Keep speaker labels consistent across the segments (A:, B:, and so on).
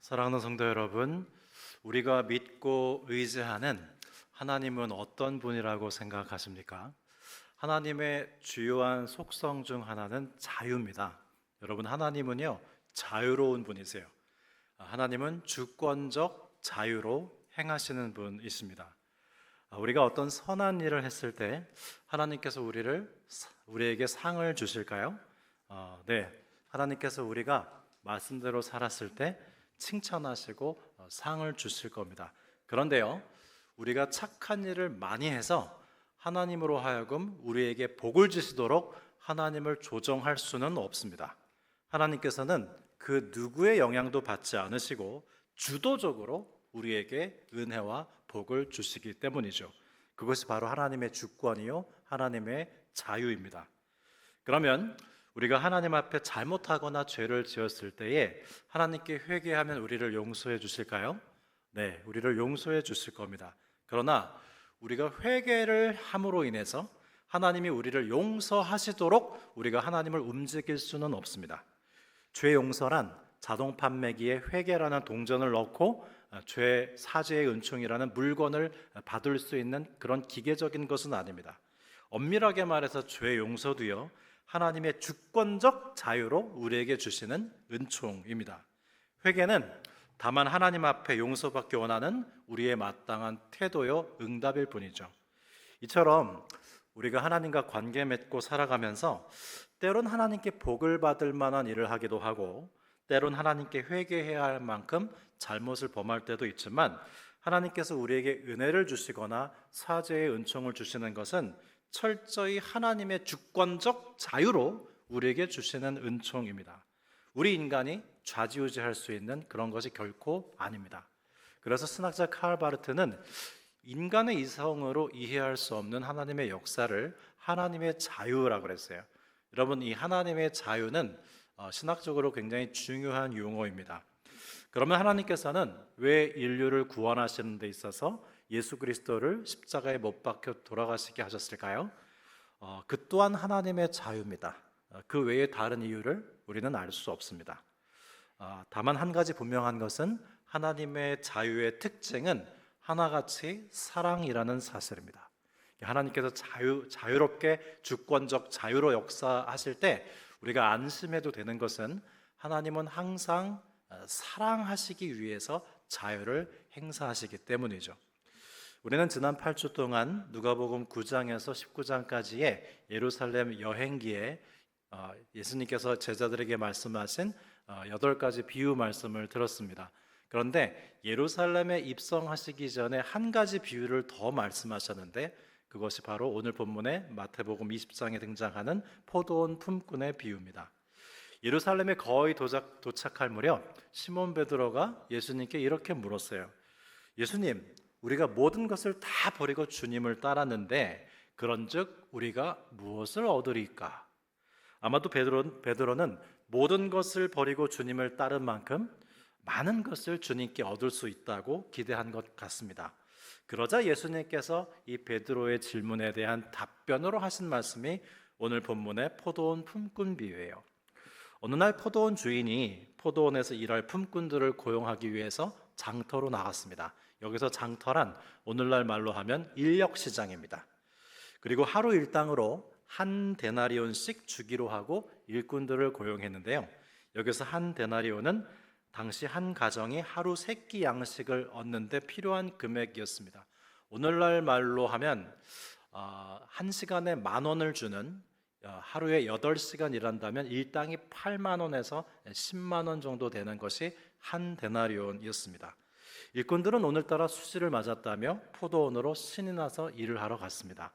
A: 사랑하는 성도 여러분, 우리가 믿고 의지하는 하나님은 어떤 분이라고 생각하십니까? 하나님의 주요한 속성 중 하나는 자유입니다. 여러분, 하나님은요, 자유로운 분이세요. 하나님은 주권적 자유로 행하시는 분이십니다. 우리가 어떤 선한 일을 했을 때 하나님께서 우리에게 상을 주실까요? 네, 하나님께서 우리가 말씀대로 살았을 때 칭찬하시고 상을 주실 겁니다. 그런데요, 우리가 착한 일을 많이 해서 하나님으로 하여금 우리에게 복을 주시도록 하나님을 조정할 수는 없습니다. 하나님께서는 그 누구의 영향도 받지 않으시고 주도적으로 우리에게 은혜와 복을 주시기 때문이죠. 그것이 바로 하나님의 주권이요, 하나님의 자유입니다. 그러면 우리가 하나님 앞에 잘못하거나 죄를 지었을 때에 하나님께 회개하면 우리를 용서해 주실까요? 네, 우리를 용서해 주실 겁니다. 그러나 우리가 회개를 함으로 인해서 하나님이 우리를 용서하시도록 우리가 하나님을 움직일 수는 없습니다. 죄 용서란 자동 판매기에 회개라는 동전을 넣고 죄 사죄의 은총이라는 물건을 받을 수 있는 그런 기계적인 것은 아닙니다. 엄밀하게 말해서 죄 용서도요, 하나님의 주권적 자유로 우리에게 주시는 은총입니다. 회개는 다만 하나님 앞에 용서받기 원하는 우리의 마땅한 태도요, 응답일 뿐이죠. 이처럼 우리가 하나님과 관계 맺고 살아가면서 때론 하나님께 복을 받을 만한 일을 하기도 하고 때론 하나님께 회개해야 할 만큼 잘못을 범할 때도 있지만 하나님께서 우리에게 은혜를 주시거나 사죄의 은총을 주시는 것은 철저히 하나님의 주권적 자유로 우리에게 주시는 은총입니다. 우리 인간이 좌지우지할 수 있는 그런 것이 결코 아닙니다. 그래서 신학자 칼 바르트는 인간의 이성으로 이해할 수 없는 하나님의 역사를 하나님의 자유라고 그랬어요. 여러분, 이 하나님의 자유는 신학적으로 굉장히 중요한 용어입니다. 그러면 하나님께서는 왜 인류를 구원하시는 데 있어서 예수 그리스도를 십자가에 못 박혀 돌아가시게 하셨을까요? 그 또한 하나님의 자유입니다. 그 외에 다른 이유를 우리는 알 수 없습니다. 다만 한 가지 분명한 것은 하나님의 자유의 특징은 하나같이 사랑이라는 사실입니다. 하나님께서 자유롭게 주권적 자유로 역사하실 때 우리가 안심해도 되는 것은 하나님은 항상 사랑하시기 위해서 자유를 행사하시기 때문이죠. 우리는 지난 8주 동안 누가복음 9장에서 19장까지의 예루살렘 여행기에 예수님께서 제자들에게 말씀하신 8가지 비유 말씀을 들었습니다. 그런데 예루살렘에 입성하시기 전에 한 가지 비유를 더 말씀하셨는데 그것이 바로 오늘 본문의 마태복음 20장에 등장하는 포도원 품꾼의 비유입니다. 예루살렘에 거의 도착할 무렵 시몬 베드로가 예수님께 이렇게 물었어요. 예수님, 우리가 모든 것을 다 버리고 주님을 따랐는데 그런즉 우리가 무엇을 얻으리까? 아마도 베드로는 모든 것을 버리고 주님을 따른 만큼 많은 것을 주님께 얻을 수 있다고 기대한 것 같습니다. 그러자 예수님께서 이 베드로의 질문에 대한 답변으로 하신 말씀이 오늘 본문의 포도원 품꾼 비유예요. 어느 날 포도원 주인이 포도원에서 일할 품꾼들을 고용하기 위해서 장터로 나갔습니다. 여기서 장터란 오늘날 말로 하면 인력시장입니다. 그리고 하루 일당으로 한 데나리온씩 주기로 하고 일꾼들을 고용했는데요. 여기서 한 데나리온은 당시 한 가정이 하루 3끼 양식을 얻는 데 필요한 금액이었습니다. 오늘날 말로 하면 한 시간에 10,000원을 주는 하루에 8시간 일한다면 일당이 8만 원에서 10만 원 정도 되는 것이 한 데나리온이었습니다. 일꾼들은 오늘따라 수시를 맞았다며 포도원으로 신이 나서 일을 하러 갔습니다.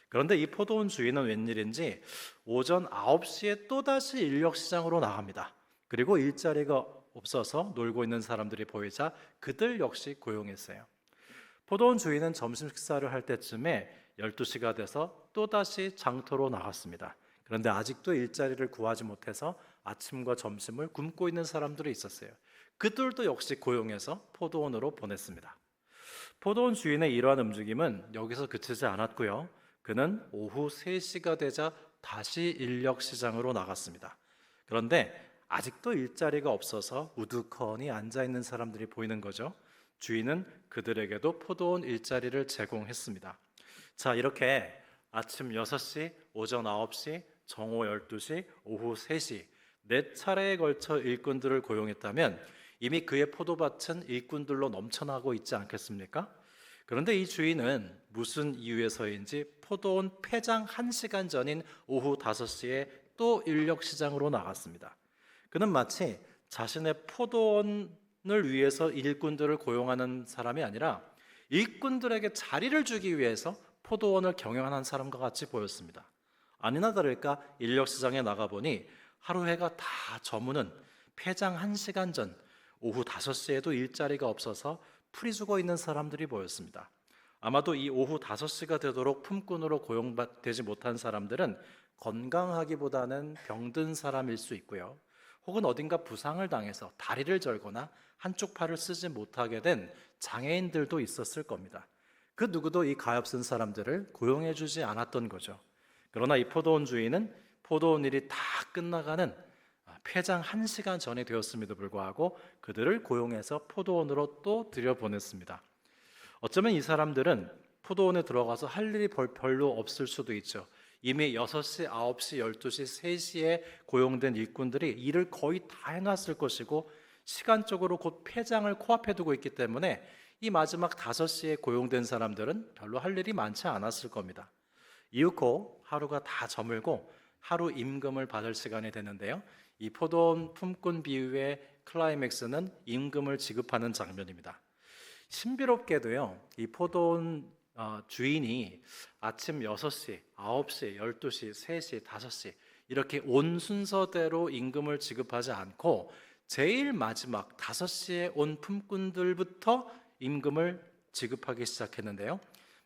A: 그런데 이 포도원 주인은 웬일인지 오전 9시에 또다시 인력시장으로 나갑니다. 그리고 일자리가 없어서 놀고 있는 사람들이 보이자 그들 역시 고용했어요. 포도원 주인은 점심 식사를 할 때쯤에 12시가 돼서 또다시 장터로 나갔습니다. 그런데 아직도 일자리를 구하지 못해서 아침과 점심을 굶고 있는 사람들이 있었어요. 그들도 역시 고용해서 포도원으로 보냈습니다. 포도원 주인의 이러한 움직임은 여기서 그치지 않았고요. 그는 오후 3시가 되자 다시 인력시장으로 나갔습니다. 그런데 아직도 일자리가 없어서 우두커니 앉아 있는 사람들이 보이는 거죠. 주인은 그들에게도 포도원 일자리를 제공했습니다. 자, 이렇게 아침 6시, 오전 9시, 정오 12시, 오후 3시 네 차례에 걸쳐 일꾼들을 고용했다면 이미 그의 포도밭은 일꾼들로 넘쳐나고 있지 않겠습니까? 그런데 이 주인은 무슨 이유에서인지 포도원 폐장 1시간 전인 오후 5시에 또 인력 시장으로 나갔습니다. 그는 마치 자신의 포도원을 위해서 일꾼들을 고용하는 사람이 아니라 일꾼들에게 자리를 주기 위해서 포도원을 경영하는 사람과 같이 보였습니다. 아니나 다를까 인력 시장에 나가보니 하루 해가 다 저무는 폐장 1시간 전 오후 5시에도 일자리가 없어서 풀이 죽어 있는 사람들이 보였습니다. 아마도 이 오후 5시가 되도록 품꾼으로 고용되지 못한 사람들은 건강하기보다는 병든 사람일 수 있고요. 혹은 어딘가 부상을 당해서 다리를 절거나 한쪽 팔을 쓰지 못하게 된 장애인들도 있었을 겁니다. 그 누구도 이 가엾은 사람들을 고용해 주지 않았던 거죠. 그러나 이 포도원 주인은 포도원 일이 다 끝나가는 폐장 1시간 전이 되었음에도 불구하고 그들을 고용해서 포도원으로 또 들여보냈습니다. 어쩌면 이 사람들은 포도원에 들어가서 할 일이 별로 없을 수도 있죠. 이미 6시, 9시, 12시, 3시에 고용된 일꾼들이 일을 거의 다 해놨을 것이고 시간적으로 곧 폐장을 코앞에 두고 있기 때문에 이 마지막 5시에 고용된 사람들은 별로 할 일이 많지 않았을 겁니다. 이윽고 하루가 다 저물고 하루 임금을 받을 시간이 되는데요. 이 포도원 품꾼 비유의 클라이맥스는 임금을 지급하는 장면입니다. 신비롭게도요, 이 포도원 주인이 아침 6시, 9시, 12시, 3시, 5시 이렇게 온 순서대로 임금을 지급하지 않고 제일 마지막 5시에 온 품꾼들부터 임금을 지급하기 시작했는데요.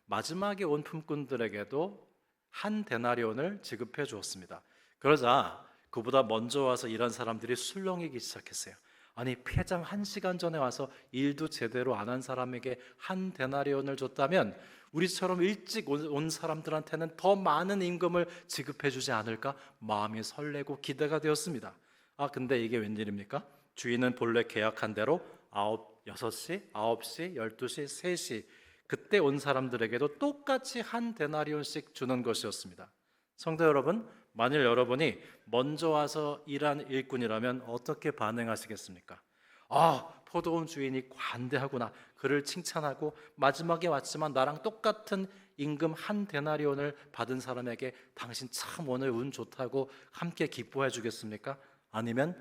A: 마지막에 온 품꾼들에게도 한 데나리온을 지급해 주었습니다. 그러자 그보다 먼저 와서 일한 사람들이 술렁이기 시작했어요. 아니, 폐장 1시간 전에 와서 일도 제대로 안 한 사람에게 한 데나리온을 줬다면 우리처럼 일찍 온 사람들한테는 더 많은 임금을 지급해 주지 않을까 마음이 설레고 기대가 되었습니다. 근데 이게 웬일입니까? 주인은 본래 계약한 대로 6시, 9시, 12시, 3시 그때 온 사람들에게도 똑같이 한 데나리온씩 주는 것이었습니다. 성도 여러분, 만일 여러분이 먼저 와서 일한 일꾼이라면 어떻게 반응하시겠습니까? 포도원 주인이 관대하구나. 그를 칭찬하고 마지막에 왔지만 나랑 똑같은 임금 한 데나리온을 받은 사람에게 당신 참 오늘 운 좋다고 함께 기뻐해 주겠습니까? 아니면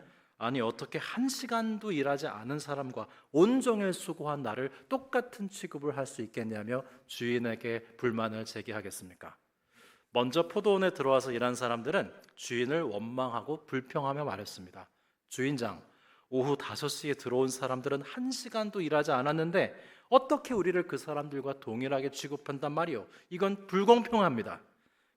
A: 어떻게 1시간도 일하지 않은 사람과 온종일 수고한 나를 똑같은 취급을 할 수 있겠냐며 주인에게 불만을 제기하겠습니까? 먼저 포도원에 들어와서 일한 사람들은 주인을 원망하고 불평하며 말했습니다. 주인장, 오후 5시에 들어온 사람들은 1시간도 일하지 않았는데 어떻게 우리를 그 사람들과 동일하게 취급한단 말이오? 이건 불공평합니다.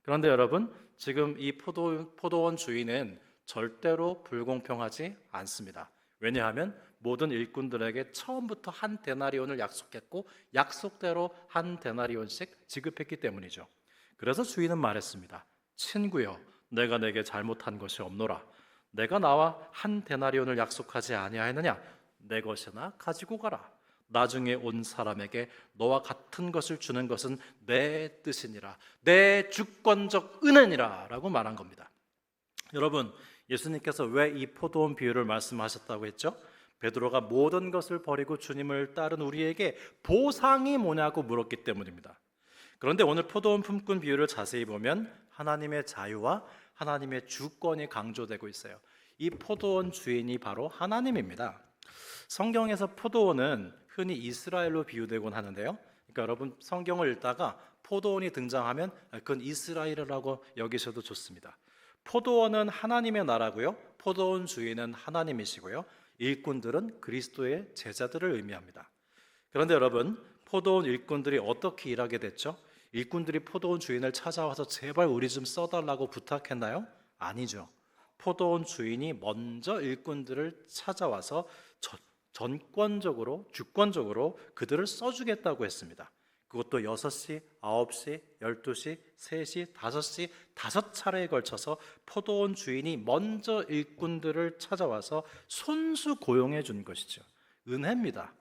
A: 그런데 여러분, 지금 이 포도원 주인은 절대로 불공평하지 않습니다. 왜냐하면 모든 일꾼들에게 처음부터 한 데나리온을 약속했고 약속대로 한 데나리온씩 지급했기 때문이죠. 그래서 주인은 말했습니다. 친구여, 내가 내게 잘못한 것이 없노라. 내가 나와 한 데나리온을 약속하지 아니하였느냐? 내 것이나 가지고 가라. 나중에 온 사람에게 너와 같은 것을 주는 것은 내 뜻이니라. 내 주권적 은혜니라 라고 말한 겁니다. 여러분, 예수님께서 왜 이 포도원 비유를 말씀하셨다고 했죠? 베드로가 모든 것을 버리고 주님을 따른 우리에게 보상이 뭐냐고 물었기 때문입니다. 그런데 오늘 포도원 품꾼 비유를 자세히 보면 하나님의 자유와 하나님의 주권이 강조되고 있어요. 이 포도원 주인이 바로 하나님입니다. 성경에서 포도원은 흔히 이스라엘로 비유되곤 하는데요. 그러니까 여러분 성경을 읽다가 포도원이 등장하면 그건 이스라엘이라고 여기셔도 좋습니다. 포도원은 하나님의 나라고요. 포도원 주인은 하나님이시고요. 일꾼들은 그리스도의 제자들을 의미합니다. 그런데 여러분, 포도원 일꾼들이 어떻게 일하게 됐죠? 일꾼들이 포도원 주인을 찾아와서 제발 우리 좀 써달라고 부탁했나요? 아니죠. 포도원 주인이 먼저 일꾼들을 찾아와서 주권적으로 그들을 써주겠다고 했습니다. 그것도 6시, 9시, 12시, 3시, 5시 5차례에 걸쳐서 포도원 주인이 먼저 일꾼들을 찾아와서 손수 고용해 준 것이죠. 은혜입니다.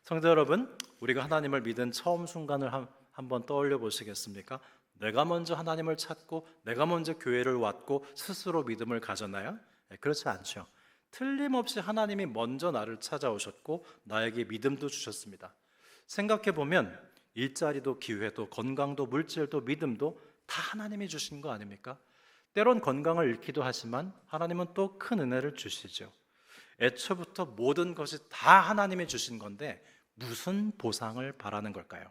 A: 성도 여러분, 우리가 하나님을 믿은 처음 순간을 한번 떠올려 보시겠습니까? 내가 먼저 하나님을 찾고 내가 먼저 교회를 왔고 스스로 믿음을 가졌나요? 그렇지 않죠. 틀림없이 하나님이 먼저 나를 찾아오셨고 나에게 믿음도 주셨습니다. 생각해 보면 일자리도 기회도 건강도 물질도 믿음도 다 하나님이 주신 거 아닙니까? 때론 건강을 잃기도 하지만 하나님은 또 큰 은혜를 주시죠. 애초부터 모든 것이 다 하나님이 주신 건데 무슨 보상을 바라는 걸까요?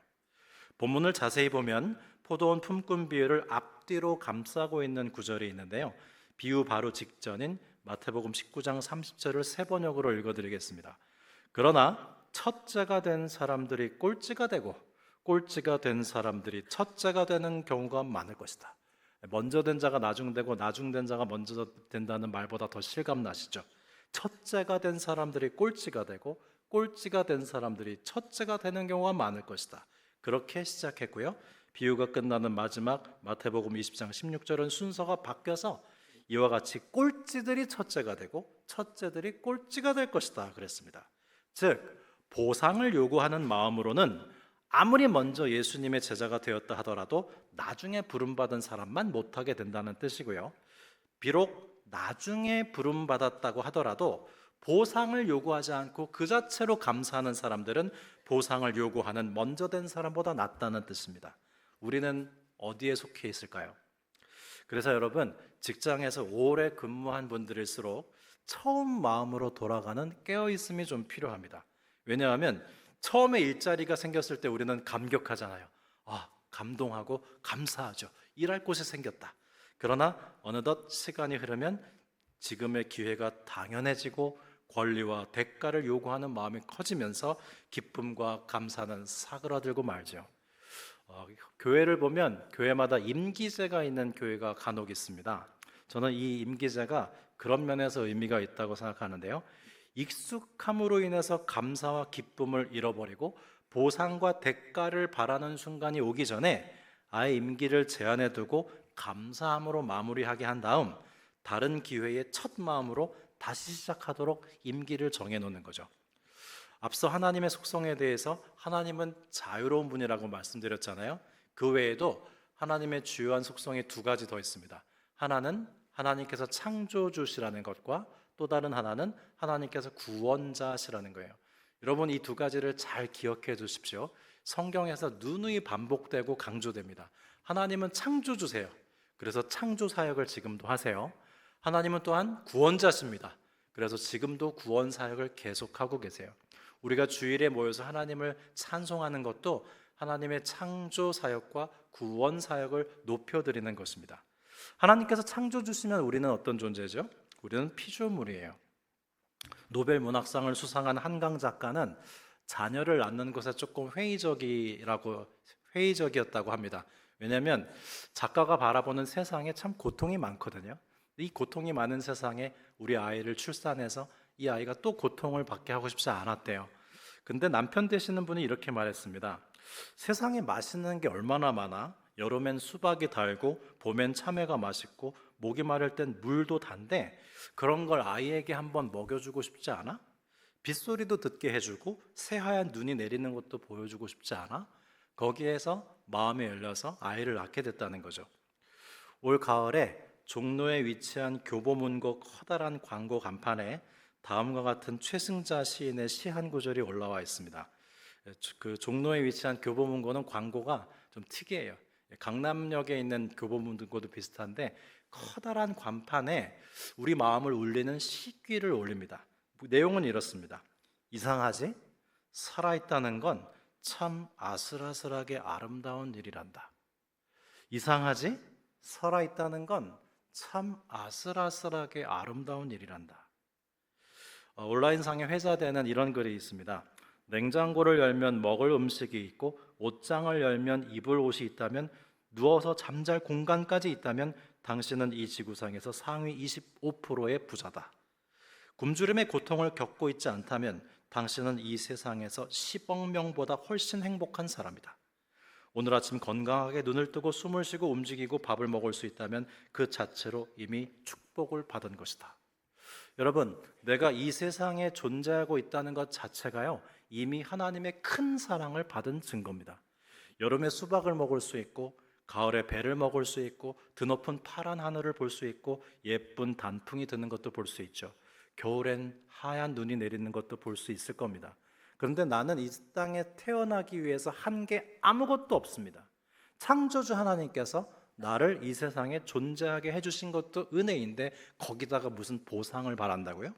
A: 본문을 자세히 보면 포도원 품꾼 비유를 앞뒤로 감싸고 있는 구절이 있는데요. 비유 바로 직전인 마태복음 19장 30절을 세 번역으로 읽어드리겠습니다. 그러나 첫째가 된 사람들이 꼴찌가 되고 꼴찌가 된 사람들이 첫째가 되는 경우가 많을 것이다. 먼저 된 자가 나중되고 나중된 자가 먼저 된다는 말보다 더 실감나시죠? 첫째가 된 사람들이 꼴찌가 되고 꼴찌가 된 사람들이 첫째가 되는 경우가 많을 것이다. 그렇게 시작했고요. 비유가 끝나는 마지막 마태복음 20장 16절은 순서가 바뀌어서 이와 같이 꼴찌들이 첫째가 되고 첫째들이 꼴찌가 될 것이다 그랬습니다. 즉 보상을 요구하는 마음으로는 아무리 먼저 예수님의 제자가 되었다 하더라도 나중에 부름받은 사람만 못하게 된다는 뜻이고요. 비록 나중에 부름받았다고 하더라도 보상을 요구하지 않고 그 자체로 감사하는 사람들은 보상을 요구하는 먼저 된 사람보다 낫다는 뜻입니다. 우리는 어디에 속해 있을까요? 그래서 여러분, 직장에서 오래 근무한 분들일수록 처음 마음으로 돌아가는 깨어있음이 좀 필요합니다. 왜냐하면 처음에 일자리가 생겼을 때 우리는 감격하잖아요. 감동하고 감사하죠. 일할 곳이 생겼다. 그러나 어느덧 시간이 흐르면 지금의 기회가 당연해지고 권리와 대가를 요구하는 마음이 커지면서 기쁨과 감사는 사그라들고 말죠. 교회를 보면 교회마다 임기제가 있는 교회가 간혹 있습니다. 저는 이 임기제가 그런 면에서 의미가 있다고 생각하는데요. 익숙함으로 인해서 감사와 기쁨을 잃어버리고 보상과 대가를 바라는 순간이 오기 전에 아예 임기를 제한해 두고 감사함으로 마무리하게 한 다음 다른 기회의 첫 마음으로 다시 시작하도록 임기를 정해놓는 거죠. 앞서 하나님의 속성에 대해서 하나님은 자유로운 분이라고 말씀드렸잖아요. 그 외에도 하나님의 주요한 속성이 두 가지 더 있습니다. 하나는 하나님께서 창조주시라는 것과 또 다른 하나는 하나님께서 구원자시라는 거예요. 여러분, 이 두 가지를 잘 기억해 두십시오. 성경에서 누누이 반복되고 강조됩니다. 하나님은 창조주세요. 그래서 창조 사역을 지금도 하세요. 하나님은 또한 구원자십니다. 그래서 지금도 구원 사역을 계속하고 계세요. 우리가 주일에 모여서 하나님을 찬송하는 것도 하나님의 창조 사역과 구원 사역을 높여드리는 것입니다. 하나님께서 창조주시면 우리는 어떤 존재죠? 우리는 피조물이에요. 노벨 문학상을 수상한 한강 작가는 자녀를 낳는 것에 조금 회의적이었다고 합니다. 왜냐하면 작가가 바라보는 세상에 참 고통이 많거든요. 이 고통이 많은 세상에 우리 아이를 출산해서 이 아이가 또 고통을 받게 하고 싶지 않았대요. 근데 남편 되시는 분이 이렇게 말했습니다. 세상에 맛있는 게 얼마나 많아? 여름엔 수박이 달고 봄엔 참외가 맛있고 목이 마를 땐 물도 단데 그런 걸 아이에게 한번 먹여주고 싶지 않아? 빗소리도 듣게 해주고 새하얀 눈이 내리는 것도 보여주고 싶지 않아? 거기에서 마음이 열려서 아이를 낳게 됐다는 거죠. 올 가을에 종로에 위치한 교보문고 커다란 광고 간판에 다음과 같은 최승자 시인의 시 한 구절이 올라와 있습니다. 그 종로에 위치한 교보문고는 광고가 좀 특이해요. 강남역에 있는 교보문고도 비슷한데 커다란 간판에 우리 마음을 울리는 시귀를 올립니다. 내용은 이렇습니다. 이상하지? 살아있다는 건 참 아슬아슬하게 아름다운 일이란다. 이상하지? 살아있다는 건 참 아슬아슬하게 아름다운 일이란다. 온라인상에 회자되는 이런 글이 있습니다. 냉장고를 열면 먹을 음식이 있고 옷장을 열면 입을 옷이 있다면 누워서 잠잘 공간까지 있다면 당신은 이 지구상에서 상위 25%의 부자다. 굶주림의 고통을 겪고 있지 않다면 당신은 이 세상에서 10억 명보다 훨씬 행복한 사람이다. 오늘 아침 건강하게 눈을 뜨고 숨을 쉬고 움직이고 밥을 먹을 수 있다면 그 자체로 이미 축복을 받은 것이다. 여러분, 내가 이 세상에 존재하고 있다는 것 자체가요, 이미 하나님의 큰 사랑을 받은 증거입니다. 여름에 수박을 먹을 수 있고, 가을에 배를 먹을 수 있고, 드높은 파란 하늘을 볼 수 있고, 예쁜 단풍이 드는 것도 볼 수 있죠. 겨울엔 하얀 눈이 내리는 것도 볼 수 있을 겁니다. 그런데 나는 이 땅에 태어나기 위해서 한 게 아무것도 없습니다. 창조주 하나님께서 나를 이 세상에 존재하게 해주신 것도 은혜인데 거기다가 무슨 보상을 바란다고요?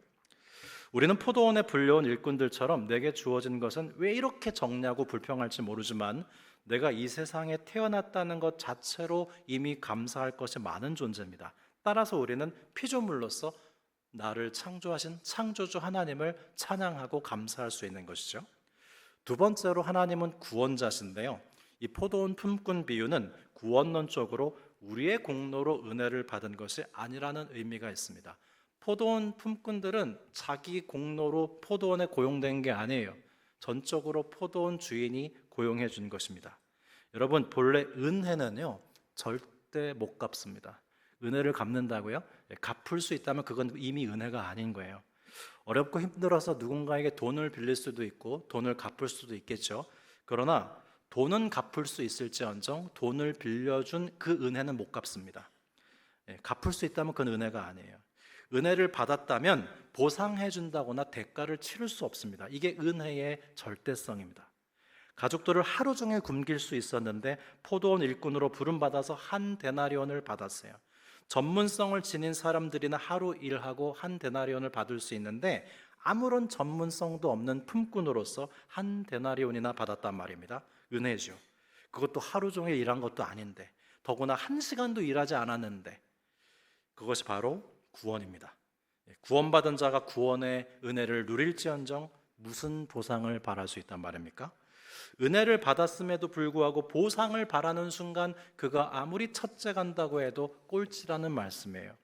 A: 우리는 포도원에 불려온 일꾼들처럼 내게 주어진 것은 왜 이렇게 적냐고 불평할지 모르지만 내가 이 세상에 태어났다는 것 자체로 이미 감사할 것이 많은 존재입니다. 따라서 우리는 피조물로서 나를 창조하신 창조주 하나님을 찬양하고 감사할 수 있는 것이죠. 두 번째로 하나님은 구원자신데요. 이 포도원 품꾼 비유는 구원론적으로 우리의 공로로 은혜를 받은 것이 아니라는 의미가 있습니다. 포도원 품꾼들은 자기 공로로 포도원에 고용된 게 아니에요. 전적으로 포도원 주인이 고용해 준 것입니다. 여러분, 본래 은혜는요, 절대 못 갚습니다. 은혜를 갚는다고요? 갚을 수 있다면 그건 이미 은혜가 아닌 거예요. 어렵고 힘들어서 누군가에게 돈을 빌릴 수도 있고 돈을 갚을 수도 있겠죠. 그러나 돈은 갚을 수 있을지언정 돈을 빌려준 그 은혜는 못 갚습니다. 갚을 수 있다면 그건 은혜가 아니에요. 은혜를 받았다면 보상해 준다거나 대가를 치를 수 없습니다. 이게 은혜의 절대성입니다. 가족들을 하루 종일 굶길 수 있었는데 포도원 일꾼으로 부름받아서 한 데나리온을 받았어요. 전문성을 지닌 사람들이나 하루 일하고 한 데나리온을 받을 수 있는데 아무런 전문성도 없는 품꾼으로서 한 데나리온이나 받았단 말입니다. 은혜죠. 그것도 하루 종일 일한 것도 아닌데, 더구나 한 시간도 일하지 않았는데, 그것이 바로 구원입니다. 구원받은 자가 구원의 은혜를 누릴지언정 무슨 보상을 바랄 수 있단 말입니까? 은혜를 받았음에도 불구하고 보상을 바라는 순간 그가 아무리 첫째 간다고 해도 꼴찌라는 말씀이에요.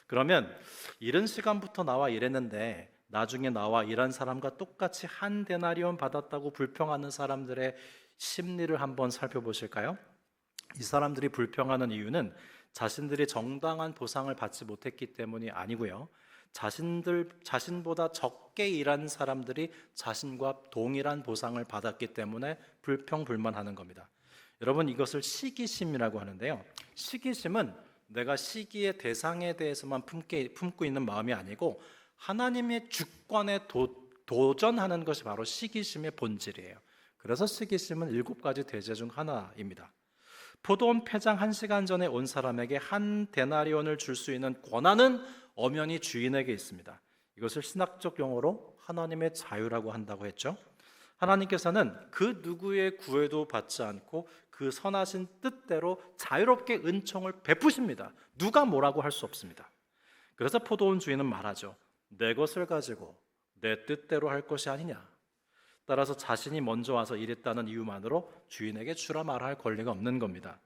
A: 그러면 이른 시간부터 나와 일했는데 나중에 나와 일한 사람과 똑같이 한 데나리온 받았다고 불평하는 사람들의 심리를 한번 살펴보실까요? 이 사람들이 불평하는 이유는 자신들이 정당한 보상을 받지 못했기 때문이 아니고요. 자신보다 적게 일한 사람들이 자신과 동일한 보상을 받았기 때문에 불평불만하는 겁니다. 여러분, 이것을 시기심이라고 하는데요. 시기심은 내가 시기의 대상에 대해서만 품고 있는 마음이 아니고 하나님의 주권에 도전하는 것이 바로 시기심의 본질이에요. 그래서 시기심은 7가지 대제 중 하나입니다. 포도원 폐장 1시간 전에 온 사람에게 한 데나리온을 줄 수 있는 권한은 엄연히 주인에게 있습니다. 이것을 신학적 용어로 하나님의 자유라고 한다고 했죠. 하나님께서는 그 누구의 구애도 받지 않고 그 선하신 뜻대로 자유롭게 은총을 베푸십니다. 누가 뭐라고 할 수 없습니다. 그래서 포도원 주인은 말하죠. 내 것을 가지고 내 뜻대로 할 것이 아니냐. 따라서 자신이 먼저 와서 일했다는 이유만으로 주인에게 주라 말할 권리가 없는 겁니다.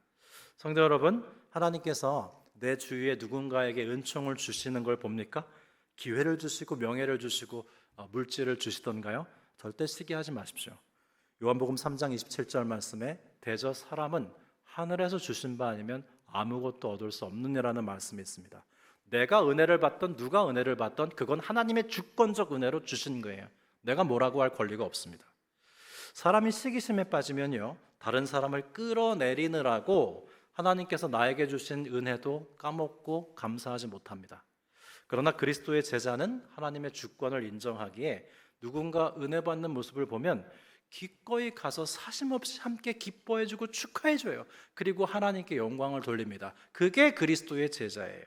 A: 성도 여러분, 하나님께서 내 주위에 누군가에게 은총을 주시는 걸 봅니까? 기회를 주시고 명예를 주시고 물질을 주시던가요? 절대 시기하지 마십시오. 요한복음 3장 27절 말씀에 대저 사람은 하늘에서 주신 바 아니면 아무것도 얻을 수 없느니라는 말씀이 있습니다. 내가 은혜를 받던 누가 은혜를 받던 그건 하나님의 주권적 은혜로 주신 거예요. 내가 뭐라고 할 권리가 없습니다. 사람이 시기심에 빠지면요, 다른 사람을 끌어내리느라고 하나님께서 나에게 주신 은혜도 까먹고 감사하지 못합니다. 그러나 그리스도의 제자는 하나님의 주권을 인정하기에 누군가 은혜 받는 모습을 보면 기꺼이 가서 사심없이 함께 기뻐해주고 축하해줘요. 그리고 하나님께 영광을 돌립니다. 그게 그리스도의 제자예요.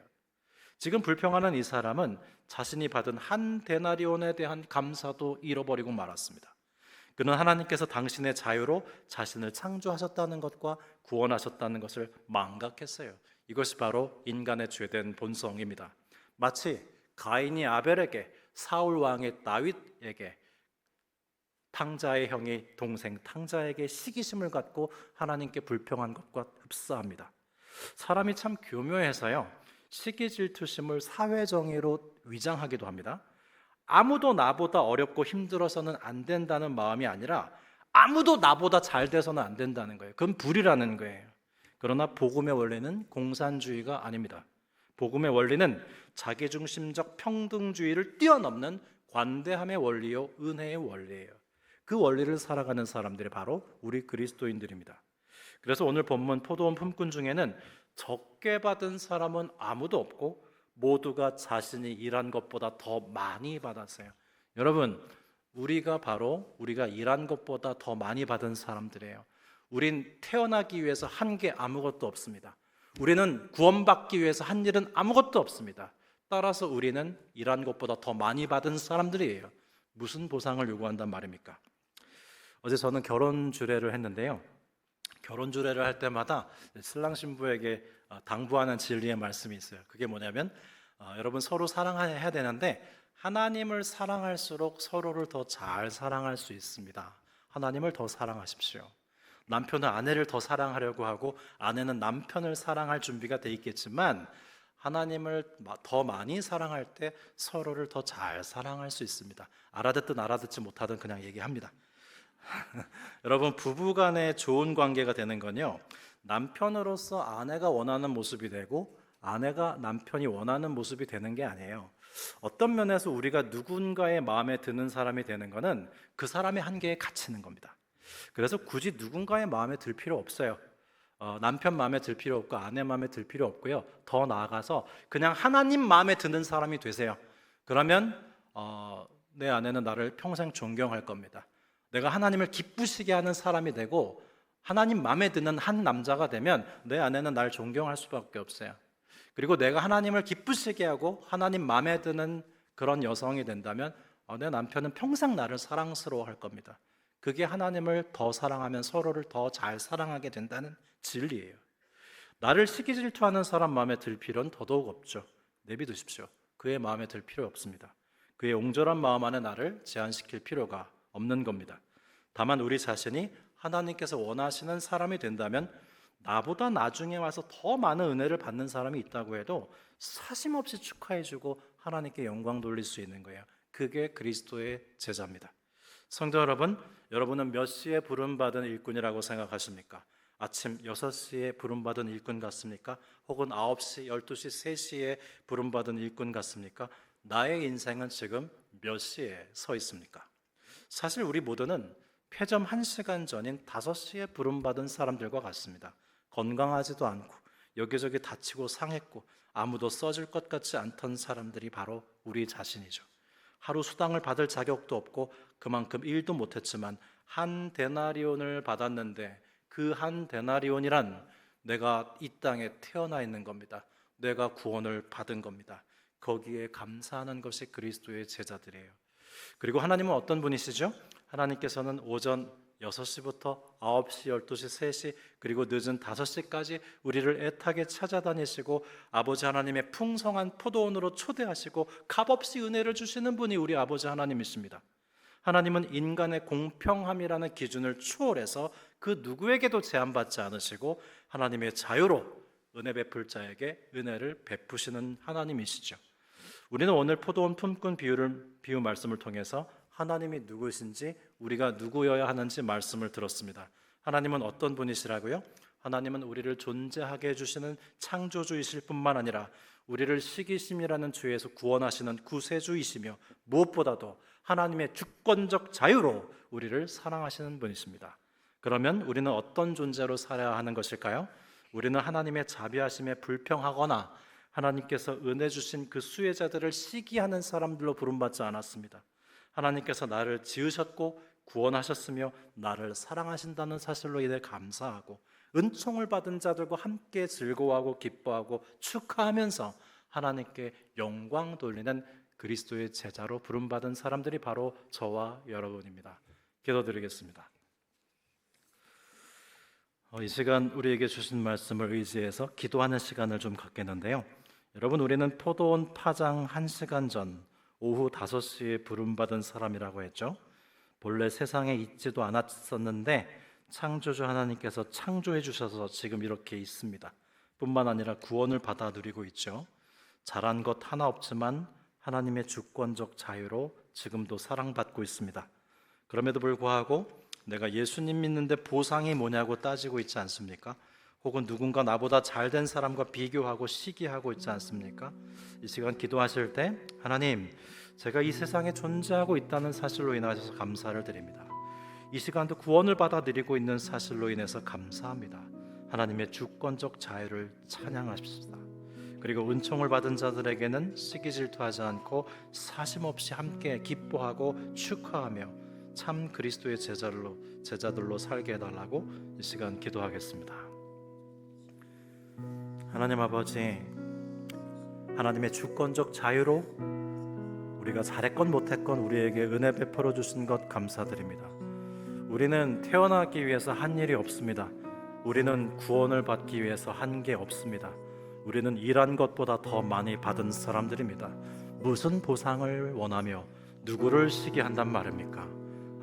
A: 지금 불평하는 이 사람은 자신이 받은 한 데나리온에 대한 감사도 잃어버리고 말았습니다. 그는 하나님께서 당신의 자유로 자신을 창조하셨다는 것과 구원하셨다는 것을 망각했어요. 이것이 바로 인간의 죄된 본성입니다. 마치 가인이 아벨에게, 사울 왕의 다윗에게, 탕자의 형이 동생 탕자에게 시기심을 갖고 하나님께 불평한 것과 흡사합니다. 사람이 참 교묘해서요, 시기 질투심을 사회정의로 위장하기도 합니다. 아무도 나보다 어렵고 힘들어서는 안 된다는 마음이 아니라 아무도 나보다 잘 돼서는 안 된다는 거예요. 그건 불이라는 거예요. 그러나 복음의 원리는 공산주의가 아닙니다. 복음의 원리는 자기중심적 평등주의를 뛰어넘는 관대함의 원리요, 은혜의 원리예요. 그 원리를 살아가는 사람들이 바로 우리 그리스도인들입니다. 그래서 오늘 본문 포도원 품꾼 중에는 적게 받은 사람은 아무도 없고 모두가 자신이 일한 것보다 더 많이 받았어요. 여러분, 우리가 일한 것보다 더 많이 받은 사람들이에요. 우린 태어나기 위해서 한 게 아무것도 없습니다. 우리는 구원받기 위해서 한 일은 아무것도 없습니다. 따라서 우리는 일한 것보다 더 많이 받은 사람들이에요. 무슨 보상을 요구한단 말입니까? 어제 저는 결혼 주례를 했는데요. 결혼 주례를 할 때마다 신랑 신부에게 당부하는 진리의 말씀이 있어요. 그게 뭐냐면 여러분 서로 사랑해야 되는데 하나님을 사랑할수록 서로를 더 잘 사랑할 수 있습니다. 하나님을 더 사랑하십시오. 남편은 아내를 더 사랑하려고 하고 아내는 남편을 사랑할 준비가 돼 있겠지만 하나님을 더 많이 사랑할 때 서로를 더 잘 사랑할 수 있습니다. 알아듣든 알아듣지 못하든 그냥 얘기합니다. 여러분, 부부간의 좋은 관계가 되는 건요, 남편으로서 아내가 원하는 모습이 되고 아내가 남편이 원하는 모습이 되는 게 아니에요. 어떤 면에서 우리가 누군가의 마음에 드는 사람이 되는 것은 그 사람의 한계에 갇히는 겁니다. 그래서 굳이 누군가의 마음에 들 필요 없어요. 남편 마음에 들 필요 없고 아내 마음에 들 필요 없고요. 더 나아가서 그냥 하나님 마음에 드는 사람이 되세요. 그러면 내 아내는 나를 평생 존경할 겁니다. 내가 하나님을 기쁘시게 하는 사람이 되고 하나님 마음에 드는 한 남자가 되면 내 아내는 나를 존경할 수밖에 없어요. 그리고 내가 하나님을 기쁘시게 하고 하나님 마음에 드는 그런 여성이 된다면 내 남편은 평생 나를 사랑스러워할 겁니다. 그게 하나님을 더 사랑하면 서로를 더 잘 사랑하게 된다는 진리예요. 나를 시기 질투하는 사람 마음에 들 필요는 더더욱 없죠. 내비두십시오. 그의 마음에 들 필요 없습니다. 그의 옹졸한 마음 안에 나를 제한시킬 필요가 없는 겁니다. 다만 우리 자신이 하나님께서 원하시는 사람이 된다면 나보다 나중에 와서 더 많은 은혜를 받는 사람이 있다고 해도 사심없이 축하해주고 하나님께 영광 돌릴 수 있는 거예요. 그게 그리스도의 제자입니다. 성도 여러분, 여러분은 몇 시에 부름받은 일꾼이라고 생각하십니까? 아침 6시에 부름받은 일꾼 같습니까? 혹은 9시, 12시, 3시에 부름받은 일꾼 같습니까? 나의 인생은 지금 몇 시에 서 있습니까? 사실 우리 모두는 폐점 1시간 전인 5시에 부름받은 사람들과 같습니다. 건강하지도 않고 여기저기 다치고 상했고 아무도 써줄 것 같지 않던 사람들이 바로 우리 자신이죠. 하루 수당을 받을 자격도 없고 그만큼 일도 못했지만 한 데나리온을 받았는데 그 한 데나리온이란 내가 이 땅에 태어나 있는 겁니다. 내가 구원을 받은 겁니다. 거기에 감사하는 것이 그리스도의 제자들이에요. 그리고 하나님은 어떤 분이시죠? 하나님께서는 오전 6시부터 9시, 12시, 3시 그리고 늦은 5시까지 우리를 애타게 찾아다니시고 아버지 하나님의 풍성한 포도원으로 초대하시고 값없이 은혜를 주시는 분이 우리 아버지 하나님이십니다. 하나님은 인간의 공평함이라는 기준을 추월해서 그 누구에게도 제한받지 않으시고 하나님의 자유로 은혜 베풀 자에게 은혜를 베푸시는 하나님이시죠. 우리는 오늘 포도원 품꾼 비유 말씀을 통해서 하나님이 누구신지 우리가 누구여야 하는지 말씀을 들었습니다. 하나님은 어떤 분이시라고요? 하나님은 우리를 존재하게 해주시는 창조주이실 뿐만 아니라 우리를 시기심이라는 죄에서 구원하시는 구세주이시며 무엇보다도 하나님의 주권적 자유로 우리를 사랑하시는 분이십니다. 그러면 우리는 어떤 존재로 살아야 하는 것일까요? 우리는 하나님의 자비하심에 불평하거나 하나님께서 은혜 주신 그 수혜자들을 시기하는 사람들로 부름받지 않았습니다. 하나님께서 나를 지으셨고 구원하셨으며 나를 사랑하신다는 사실로 인해 감사하고 은총을 받은 자들과 함께 즐거워하고 기뻐하고 축하하면서 하나님께 영광 돌리는 그리스도의 제자로 부름받은 사람들이 바로 저와 여러분입니다. 기도드리겠습니다. 이 시간 우리에게 주신 말씀을 의지해서 기도하는 시간을 좀 갖겠는데요. 여러분, 우리는 포도원 파장 1시간 전 오후 5시에 부름받은 사람이라고 했죠. 본래 세상에 있지도 않았었는데 창조주 하나님께서 창조해 주셔서 지금 이렇게 있습니다. 뿐만 아니라 구원을 받아 누리고 있죠. 잘한 것 하나 없지만 하나님의 주권적 자유로 지금도 사랑받고 있습니다. 그럼에도 불구하고 내가 예수님 믿는데 보상이 뭐냐고 따지고 있지 않습니까? 혹은 누군가 나보다 잘된 사람과 비교하고 시기하고 있지 않습니까? 이 시간 기도하실 때 하나님, 제가 이 세상에 존재하고 있다는 사실로 인하여서 감사를 드립니다. 이 시간도 구원을 받아 누리고 있는 사실로 인해서 감사합니다. 하나님의 주권적 자유를 찬양하십시다. 그리고 은총을 받은 자들에게는 시기 질투하지 않고 사심없이 함께 기뻐하고 축하하며 참 그리스도의 제자들로 살게 해달라고 이 시간 기도하겠습니다. 하나님 아버지, 하나님의 주권적 자유로 우리가 잘했건 못했건 우리에게 은혜 베풀어 주신 것 감사드립니다. 우리는 태어나기 위해서 한 일이 없습니다. 우리는 구원을 받기 위해서 한 게 없습니다. 우리는 일한 것보다 더 많이 받은 사람들입니다. 무슨 보상을 원하며 누구를 시기한단 말입니까?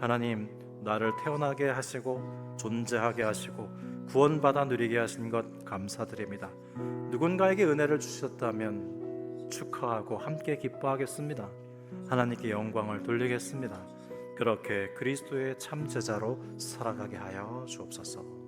A: 하나님, 나를 태어나게 하시고 존재하게 하시고 구원받아 누리게 하신 것 감사드립니다. 누군가에게 은혜를 주셨다면 축하하고 함께 기뻐하겠습니다. 하나님께 영광을 돌리겠습니다. 그렇게 그리스도의 참 제자로 살아가게 하여 주옵소서.